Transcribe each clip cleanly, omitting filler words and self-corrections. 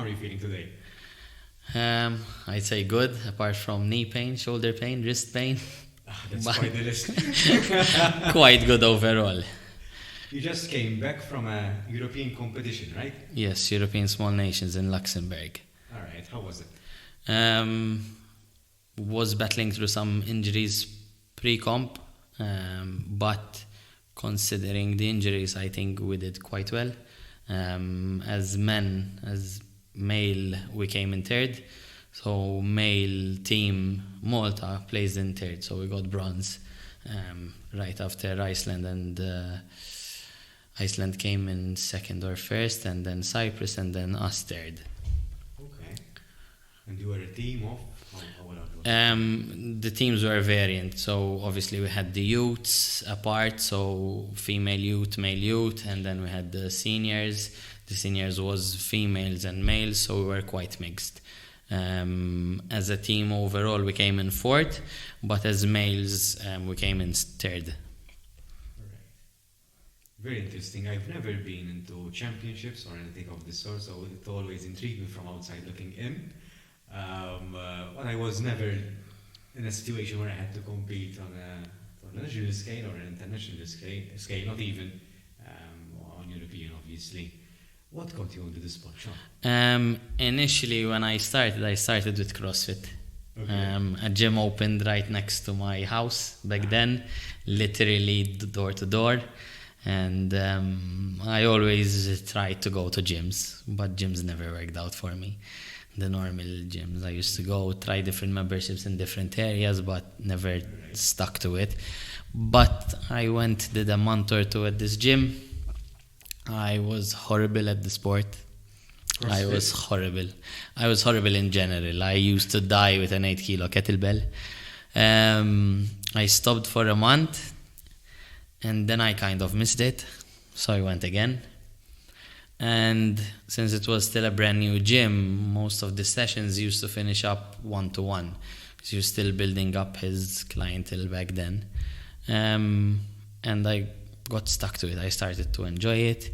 are you feeling today? I'd say good, apart from knee pain, shoulder pain, wrist pain. That's But- quite the list. Quite good overall. You just came back from a European competition, right? Yes, European Small Nations in Luxembourg. All right. How was it? Was battling through some injuries pre-comp, but considering the injuries, I think we did quite well. As male, we came in third. So male team Malta plays in third, so we got bronze right after Iceland, and Iceland came in second or first, and then Cyprus, and then us third. Okay. And you were a team of? How was it? The teams were variant, so obviously we had the youths apart, so female youth, male youth, and then we had the seniors. The seniors was females and males, so we were quite mixed. As a team overall, we came in fourth, but as males, we came in third. Right. Very interesting. I've never been into championships or anything of this sort, so it always intrigued me from outside looking in. But I was never in a situation where I had to compete on a national scale or an international scale, not even on European, obviously. What got you into the sport, Shaun? Initially, when I started with CrossFit. Okay. A gym opened right next to my house back then, literally door to door. And I always tried to go to gyms, but gyms never worked out for me. The normal gyms I used to go, try different memberships in different areas, but never stuck to it. But I did a month or two at this gym. I was horrible at the sport. CrossFit? I was horrible. I was horrible in general. I used to die with an 8-kilo kettlebell. I stopped for a month, and then I kind of missed it, so I went again. And since it was still a brand new gym, most of the sessions used to finish up 1-to-1, because you're still building up his clientele back then. And I got stuck to it. I started to enjoy it.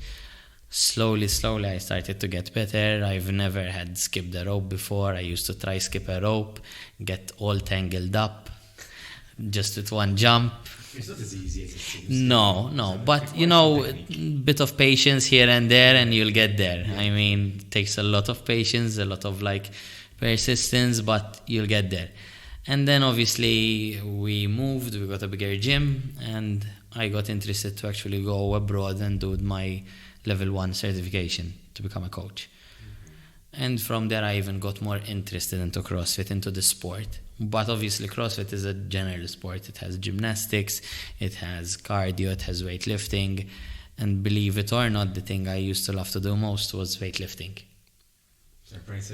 Slowly, I started to get better. I've never had skipped a rope before. I used to try skip a rope, get all tangled up, just with one jump. It's not as easy as it seems. No, but bit of patience here and there, and you'll get there. Yeah. I mean, it takes a lot of patience, a lot of persistence, but you'll get there. And then obviously we moved, we got a bigger gym, and I got interested to actually go abroad and do my level 1 certification to become a coach. And from there I even got more interested into CrossFit, into the sport. But obviously CrossFit is a general sport. It has gymnastics, it has cardio, it has weightlifting. And believe it or not, the thing I used to love to do most was weightlifting. Surprise.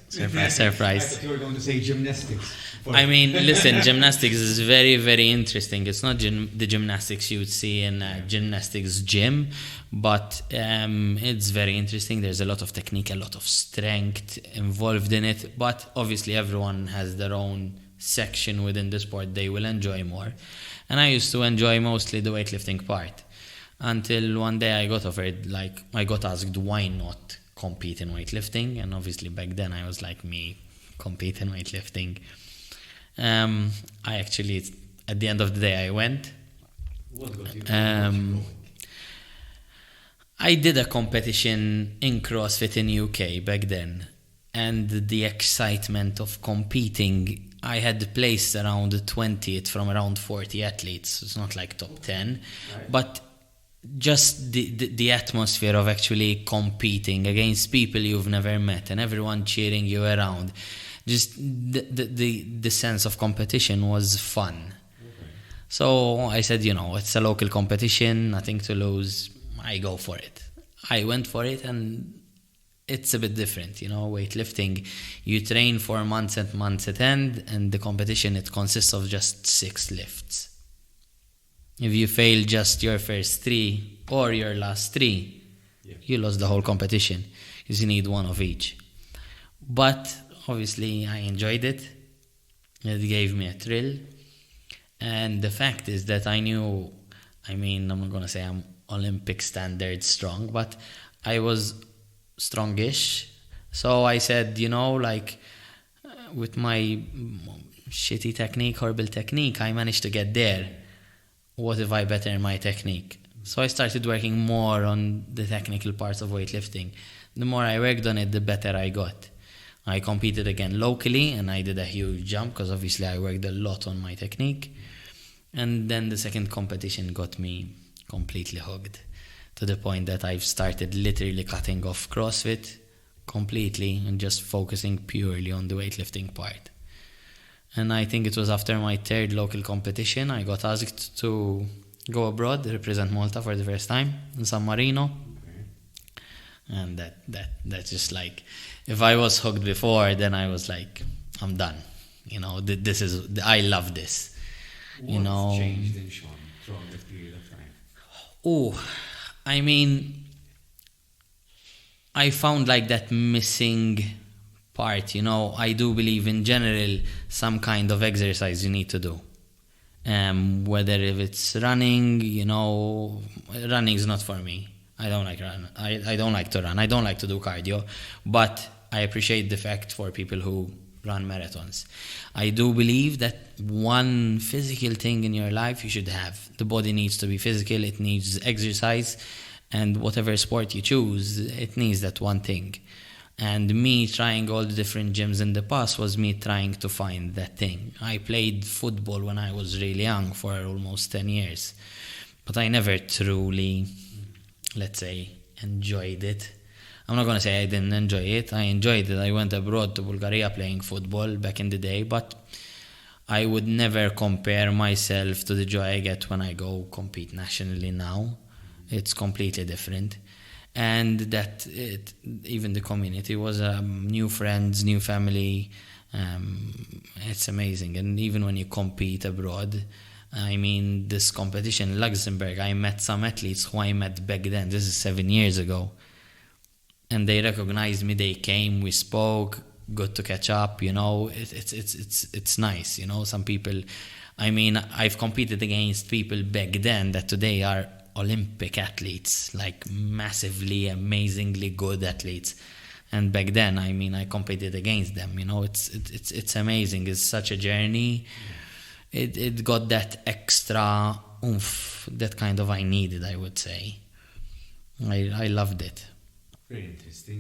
Surprise. I thought you were going to say gymnastics. I mean, listen, gymnastics is very, very interesting. It's not the gymnastics you would see in a gymnastics gym, but it's very interesting. There's a lot of technique, a lot of strength involved in it, but obviously everyone has their own section within the sport they will enjoy more. And I used to enjoy mostly the weightlifting part, until one day I got offered, I got asked why not compete in weightlifting, and obviously back then I was like, me compete in weightlifting. I actually, at the end of the day, I went. What got you going? I did a competition in CrossFit in UK back then, and the excitement of competing, I had placed around 20th from around 40 athletes. It's not like top 10, Right. but just the atmosphere of actually competing against people you've never met and everyone cheering you around, just the sense of competition was fun. Okay. So I said, it's a local competition, nothing to lose, I go for it. I went for it, and it's a bit different, weightlifting. You train for months and months at end, and the competition, it consists of just 6 lifts. If you fail just your first 3 or your last 3, you lost the whole competition, because you need 1 of each. But obviously I enjoyed it. It gave me a thrill. And the fact is that I'm not going to say I'm Olympic standard strong, but I was strongish. So I said, like, with my shitty technique, horrible technique, I managed to get there. What if I better my technique? So I started working more on the technical parts of weightlifting. The more I worked on it, the better I got. I competed again locally, and I did a huge jump because obviously I worked a lot on my technique. And then the second competition got me completely hooked, to the point that I've started literally cutting off CrossFit completely and just focusing purely on the weightlifting part. And I think it was after my third local competition, I got asked to go abroad, represent Malta for the first time in San Marino. And that's just like, if I was hooked before, then I was like, I'm done. I love this. What changed in Shaun throughout that period of time? I mean, I found like that missing part. I do believe in general some kind of exercise you need to do. Whether if it's running, running is not for me. I don't like run. I don't like to run. I don't like to do cardio, but I appreciate the fact for people who run marathons. I do believe that one physical thing in your life you should have. The body needs to be physical. It needs exercise, and whatever sport you choose, it needs that one thing. And me trying all the different gyms in the past was me trying to find that thing. I played football when I was really young for almost 10 years, but I never truly, let's say, enjoyed it. I'm not going to say I didn't enjoy it. I enjoyed it. I went abroad to Bulgaria playing football back in the day, but I would never compare myself to the joy I get when I go compete nationally now. It's completely different. And that even the community was new friends, new family. It's amazing. And even when you compete abroad, I mean, this competition in Luxembourg, I met some athletes who I met back then. This is 7 years ago. And they recognized me. They came, we spoke, good to catch up. It's nice. Some people, I mean, I've competed against people back then that today are Olympic athletes, like massively, amazingly good athletes. And back then, I mean, I competed against them. It's amazing. It's such a journey. It got that extra oomph, that kind of I needed, I would say. I loved it. Very interesting.